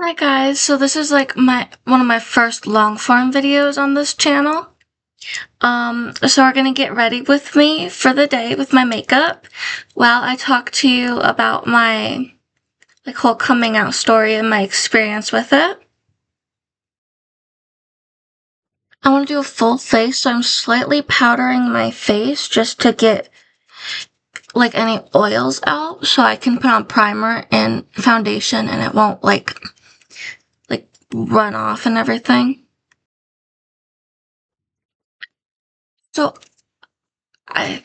Hi guys, so this is like one of my first long form videos on this channel. So we're gonna get ready with me for the day with my makeup while I talk to you about my whole coming out story and my experience with it. I want to do a full face, so I'm slightly powdering my face just to get any oils out so I can put on primer and foundation and it won't like run off and everything. So I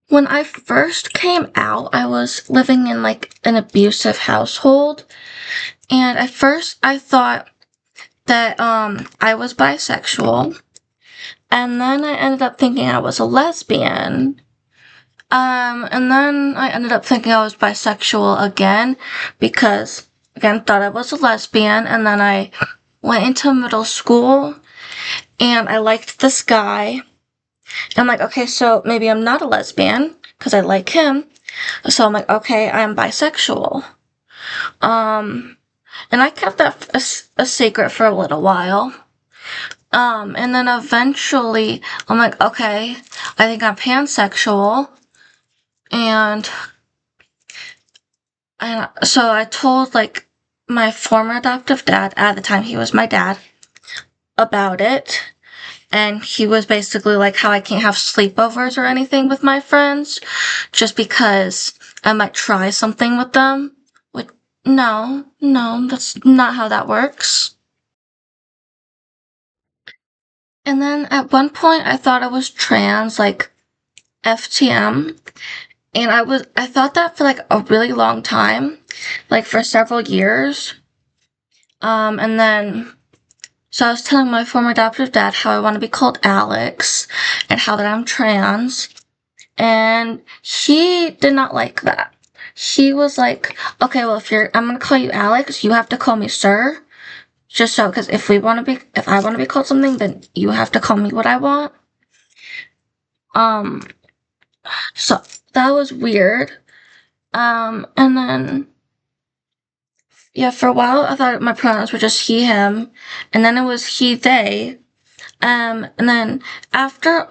When I first came out, I was living in an abusive household, and at first I thought that I was bisexual, and then I ended up thinking I was a lesbian. And then I ended up thinking I was bisexual again because again thought I was a lesbian, and then I went into middle school and I liked this guy. I'm like, okay, so maybe I'm not a lesbian because I like him. So I'm like, okay, I'm bisexual. And I kept that a secret for a little while. And then eventually I'm like, okay, I think I'm pansexual. And so I told my former adoptive dad, at the time he was my dad, about it. And he was basically like how I can't have sleepovers or anything with my friends just because I might try something with them. Like, no, that's not how that works. And then at one point I thought I was trans, like FTM. And I thought that for a really long time, like for several years. And then so I was telling my former adoptive dad how I want to be called Alex and how that I'm trans. And he did not like that. He was like, okay, well, I'm going to call you Alex, you have to call me sir. Just so, because if I want to be called something, then you have to call me what I want. Um, so that was weird. And then, yeah, for a while I thought my pronouns were just he, him, and then it was he, they. And then after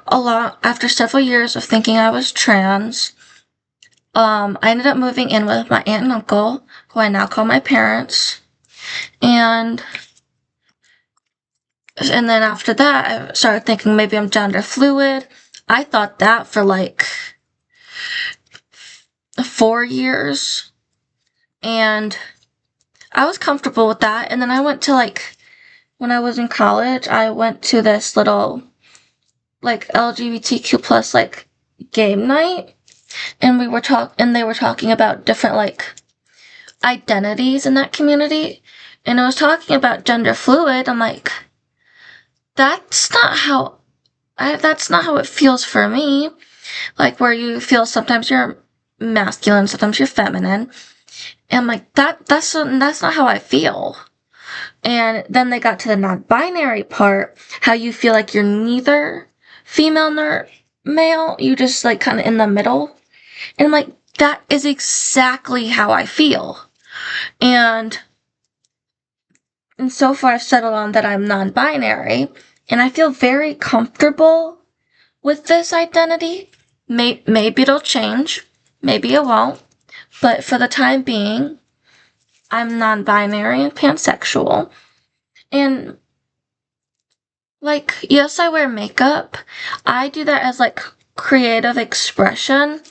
several years of thinking I was trans, I ended up moving in with my aunt and uncle, who I now call my parents. And then after that, I started thinking maybe I'm gender fluid. I thought that for 4 years. And I was comfortable with that. And then I went to when I was in college, I went to this little LGBTQ plus game night. And they were talking about different identities in that community. And it was talking about gender fluid. I'm like, that's not how it feels for me. Where you feel sometimes you're masculine, sometimes you're feminine. And I'm like, that's not how I feel. And then they got to the non-binary part, how you feel like you're neither female nor male, you just kind of in the middle. And I'm like, that is exactly how I feel. And so far I've settled on that I'm non-binary, and I feel very comfortable with this identity. Maybe it'll change, maybe it won't, but for the time being, I'm non-binary and pansexual. And yes, I wear makeup. I do that as creative expression.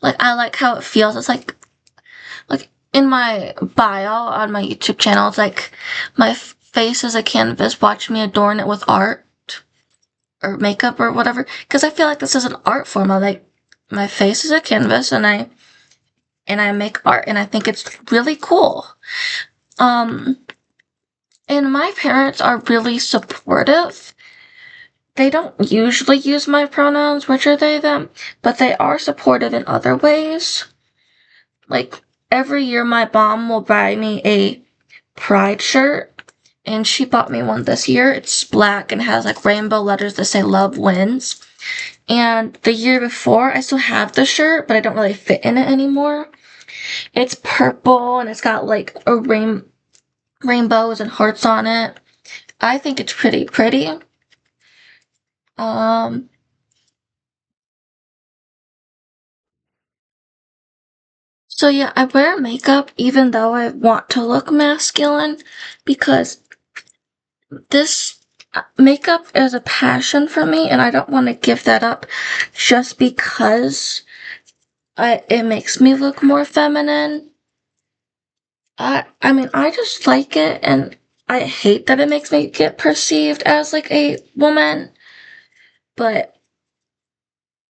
I like how it feels. It's like in my bio on my YouTube channel, it's like my face is a canvas, watch me adorn it with art or makeup or whatever. Because I feel like this is an art form. My face is a canvas, and I make art, and I think it's really cool. And my parents are really supportive. They don't usually use my pronouns, which are they, them, but they are supportive in other ways. Every year my mom will buy me a pride shirt, and she bought me one this year. It's black and has rainbow letters that say love wins. And the year before, I still have the shirt, but I don't really fit in it anymore. It's purple and it's got like a rainbows and hearts on it. I think it's pretty. Um, so yeah, I wear makeup even though I want to look masculine because this makeup is a passion for me and I don't want to give that up just because it makes me look more feminine. I mean, I just like it and I hate that it makes me get perceived as like a woman, but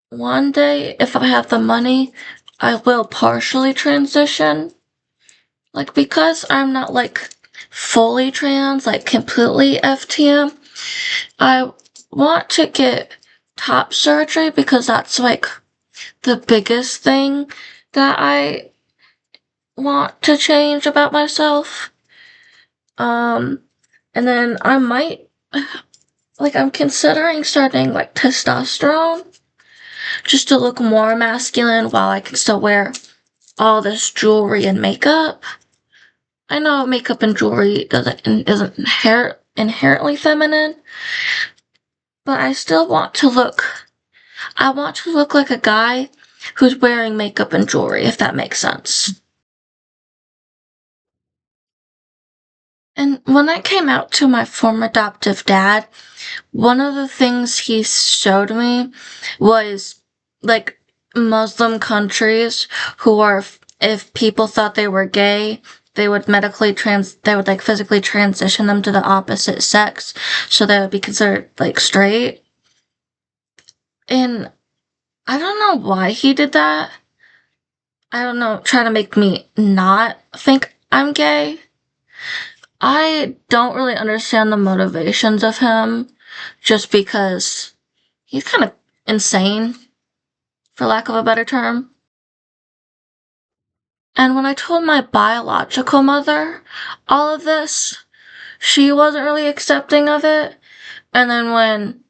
one day, if I have the money, I will partially transition. Like, because I'm not like fully trans, like completely FTM, I want to get top surgery because that's like the biggest thing that I want to change about myself. Um, and then I might, like, I'm considering starting like testosterone just to look more masculine while I can still wear all this jewelry and makeup. I know makeup and jewelry isn't inherently feminine, but I still want to look. I want to look like a guy who's wearing makeup and jewelry, if that makes sense. And when I came out to my former adoptive dad, one of the things he showed me was like Muslim countries who are, if people thought they were gay, they would they would like physically transition them to the opposite sex so they would be considered like straight. And I don't know why he did that. I don't know, trying to make me not think I'm gay. I don't really understand the motivations of him just because he's kind of insane, for lack of a better term. And when I told my biological mother all of this, she wasn't really accepting of it. And then when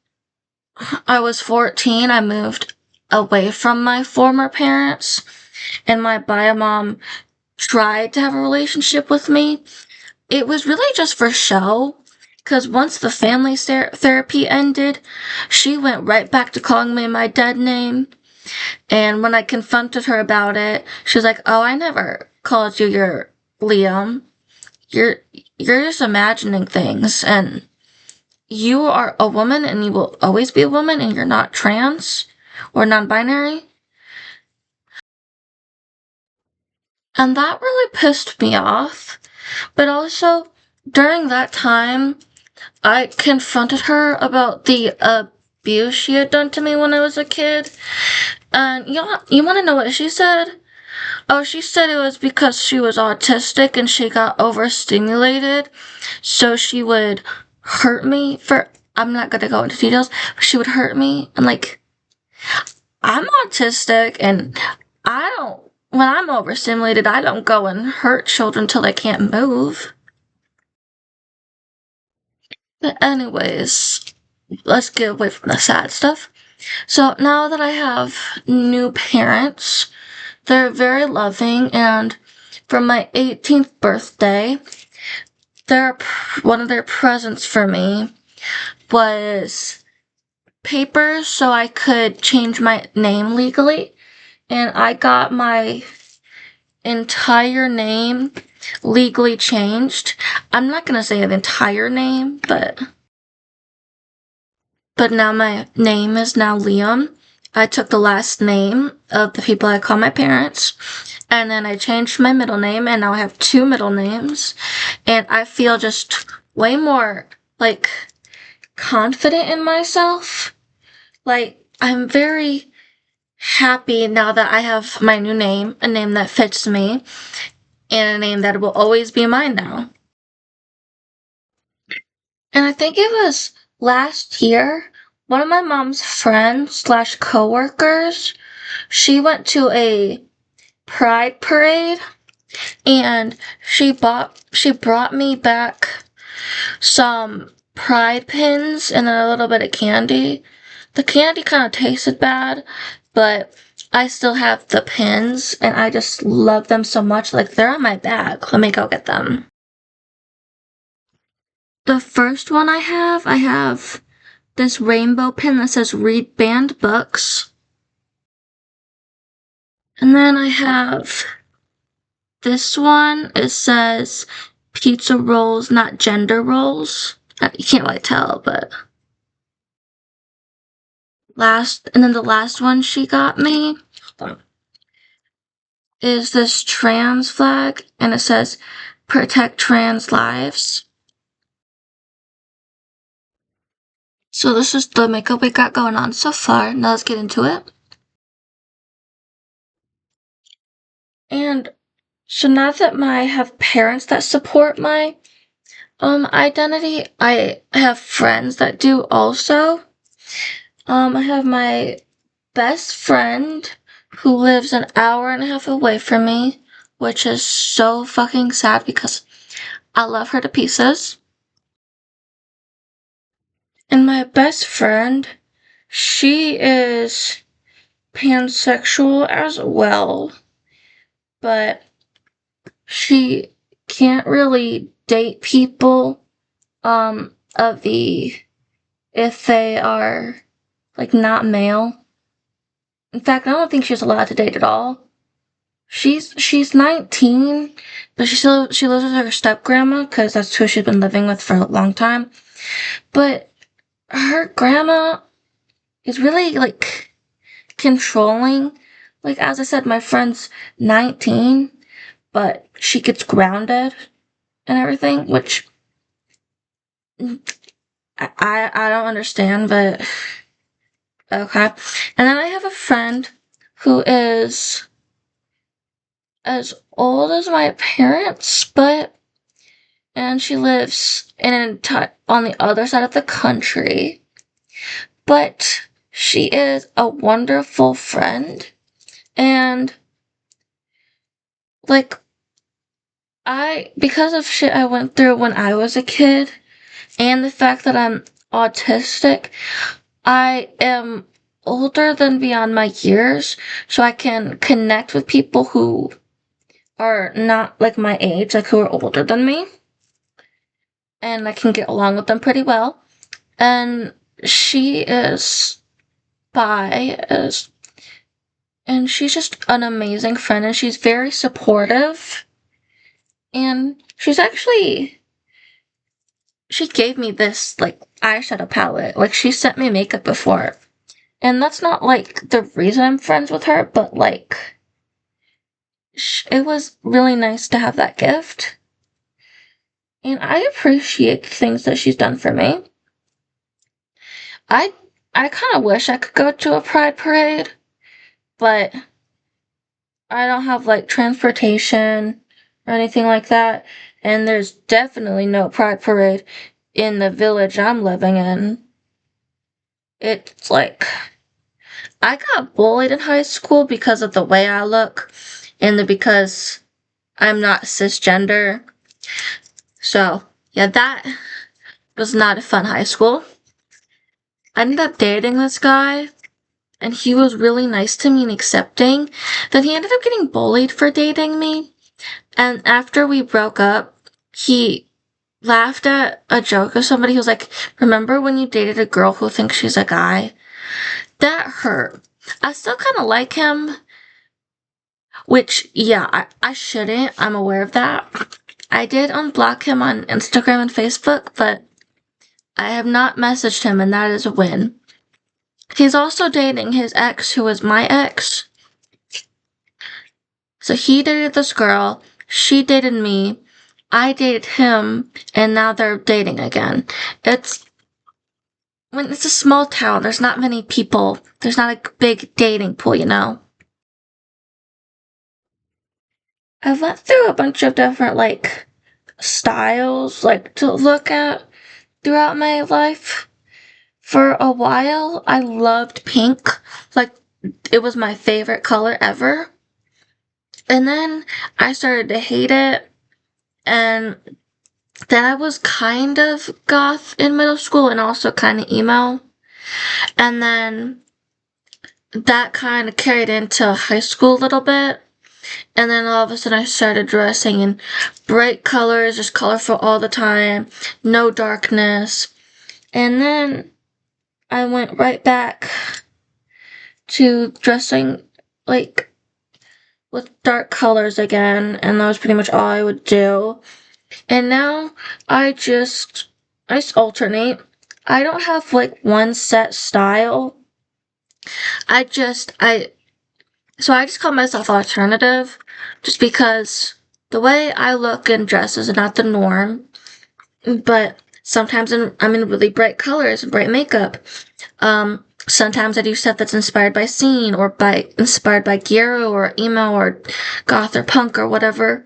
I was 14, I moved away from my former parents, and my bio mom tried to have a relationship with me. It was really just for show. Because once the family therapy ended, she went right back to calling me my dead name. And when I confronted her about it, she was like, "Oh, I never called you your Liam. You're just imagining things, and you are a woman and you will always be a woman and you're not trans or non-binary." And that really pissed me off. But also, during that time, I confronted her about the abuse she had done to me when I was a kid. And you want to know what she said? Oh, she said it was because she was autistic and she got overstimulated, so she would hurt me for. I'm not gonna go into details, but she would hurt me, and like, I'm autistic, and I don't. When I'm overstimulated, I don't go and hurt children till they can't move. But anyways, let's get away from the sad stuff. So now that I have new parents, they're very loving, and for my 18th birthday, one of their presents for me was papers so I could change my name legally, and I got my entire name legally changed. I'm not gonna say the entire name, but now my name is now Liam. I took the last name of the people I call my parents, and then I changed my middle name, and now I have two middle names, and I feel just way more, like, confident in myself. Like, I'm very happy now that I have my new name, a name that fits me, and a name that will always be mine now. And I think it was last year, one of my mom's friends slash coworkers, she went to a pride parade and she brought me back some pride pins and then a little bit of candy. The candy kind of tasted bad, but I still have the pins, and I just love them so much. Like, they're in my bag. Let me go get them. The first one I have this rainbow pin that says Read Banned Books. And then I have this one. It says pizza rolls, not gender roles. You can't really tell, but and then the last one she got me is this trans flag, and it says protect trans lives. So this is the makeup we got going on so far. Now let's get into it. And so now that I have parents that support my identity, I have friends that do also. I have my best friend who lives an hour and a half away from me, which is so fucking sad because I love her to pieces. And my best friend, she is pansexual as well, but she can't really date people if they are like not male. In fact, I don't think she's allowed to date at all. She's 19, but she lives with her step grandma because that's who she's been living with for a long time. But her grandma is really like controlling. Like, as I said, my friend's 19, but she gets grounded and everything, which I don't understand, but okay. And then I have a friend who is as old as my parents, and she lives on the other side of the country, but she is a wonderful friend, and like, because of shit I went through when I was a kid, and the fact that I'm autistic, I am older than beyond my years, so I can connect with people who are not like my age, like who are older than me, and I can get along with them pretty well. And she is and she's just an amazing friend, and she's very supportive, and she gave me this like eyeshadow palette. Like, she sent me makeup before, and that's not like the reason I'm friends with her, but like it was really nice to have that gift, and I appreciate the things that she's done for me. I I kind of wish I could go to a pride parade, but I don't have like transportation or anything like that, and there's definitely no pride parade in the village I'm living in. It's like, I got bullied in high school because of the way I look, and because I'm not cisgender. So, yeah, that was not a fun high school. I ended up dating this guy, and he was really nice to me and accepting. Then he ended up getting bullied for dating me, and after we broke up, he laughed at a joke of somebody who was like, remember when you dated a girl who thinks she's a guy? That hurt. I still kind of like him, which, yeah, I shouldn't. I'm aware of that. I did unblock him on Instagram and Facebook, but I have not messaged him, and that is a win. He's also dating his ex, who was my ex. So he dated this girl, she dated me, I dated him, and now they're dating again. It's a small town, there's not many people. There's not a big dating pool, you know? I went through a bunch of different, like, styles, like, to look at throughout my life. For a while, I loved pink. Like, it was my favorite color ever. And then I started to hate it, and then I was kind of goth in middle school and also kind of emo. And then that kind of carried into high school a little bit. And then all of a sudden I started dressing in bright colors, just colorful all the time, no darkness. And then I went right back to dressing like with dark colors again, and that was pretty much all I would do. And now I just alternate. I don't have like one set style. So I just call myself alternative just because the way I look and dress is not the norm. But sometimes I'm in really bright colors and bright makeup. Sometimes I do stuff that's inspired by scene or inspired by gyro or emo or goth or punk or whatever.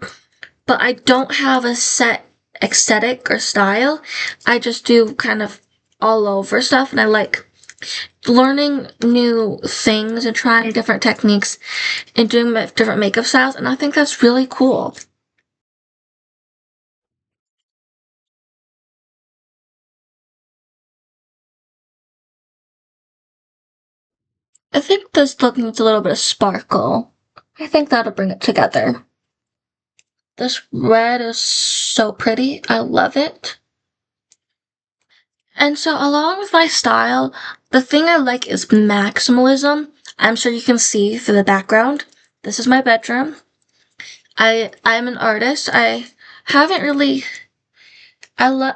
But I don't have a set aesthetic or style. I just do kind of all over stuff, and I like learning new things and trying different techniques and doing different makeup styles, and I think that's really cool. I think this look needs a little bit of sparkle. I think that'll bring it together. This red is so pretty. I love it. And so along with my style, the thing I like is maximalism. I'm sure you can see through the background. This is my bedroom. I'm an artist. I haven't really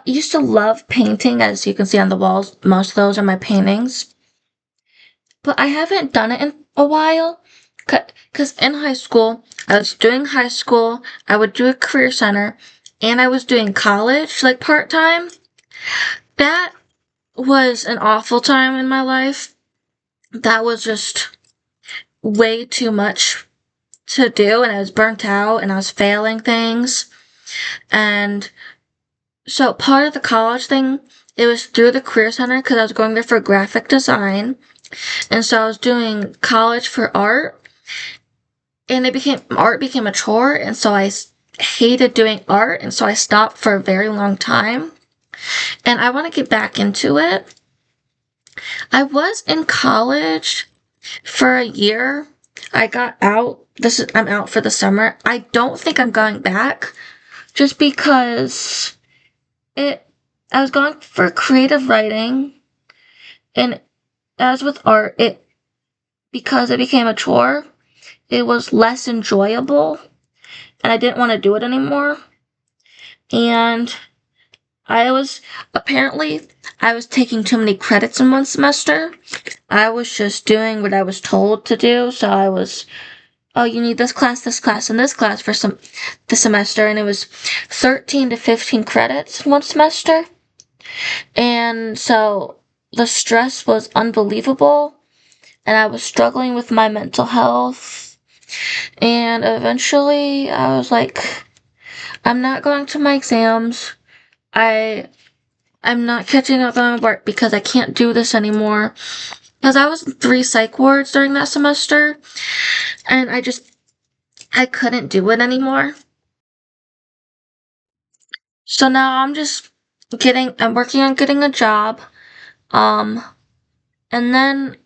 used to love painting, as you can see on the walls. Most of those are my paintings. But I haven't done it in a while. Because in high school, I was doing high school, I would do a career center, and I was doing college, like part-time. That was an awful time in my life. That was just way too much to do, and I was burnt out, and I was failing things. And so part of the college thing, it was through the career center because I was going there for graphic design. And so I was doing college for art, and art became a chore, and so I hated doing art, and so I stopped for a very long time. And I want to get back into it. I was in college for a year. I got out. I'm out for the summer. I don't think I'm going back just because I was going for creative writing, and as with art, because it became a chore, it was less enjoyable, and I didn't want to do it anymore. And I was taking too many credits in one semester. I was just doing what I was told to do, so oh, you need this class, and this class for the semester, and it was 13 to 15 credits in one semester. And so the stress was unbelievable, and I was struggling with my mental health. And eventually I was like, I'm not going to my exams. I'm not catching up on my work because I can't do this anymore. Because I was in 3 psych wards during that semester, and I couldn't do it anymore. So now I'm working on getting a job. Um, and then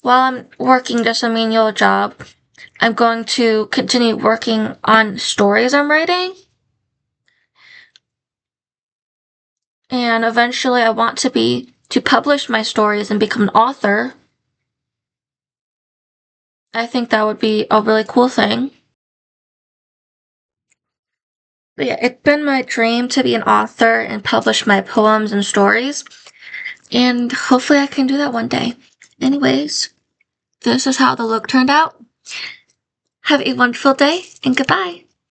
while I'm working just a menial job, I'm going to continue working on stories I'm writing. And eventually I want to publish my stories and become an author. I think that would be a really cool thing. But yeah, it's been my dream to be an author and publish my poems and stories. And hopefully I can do that one day. Anyways, this is how the look turned out. Have a wonderful day, and goodbye.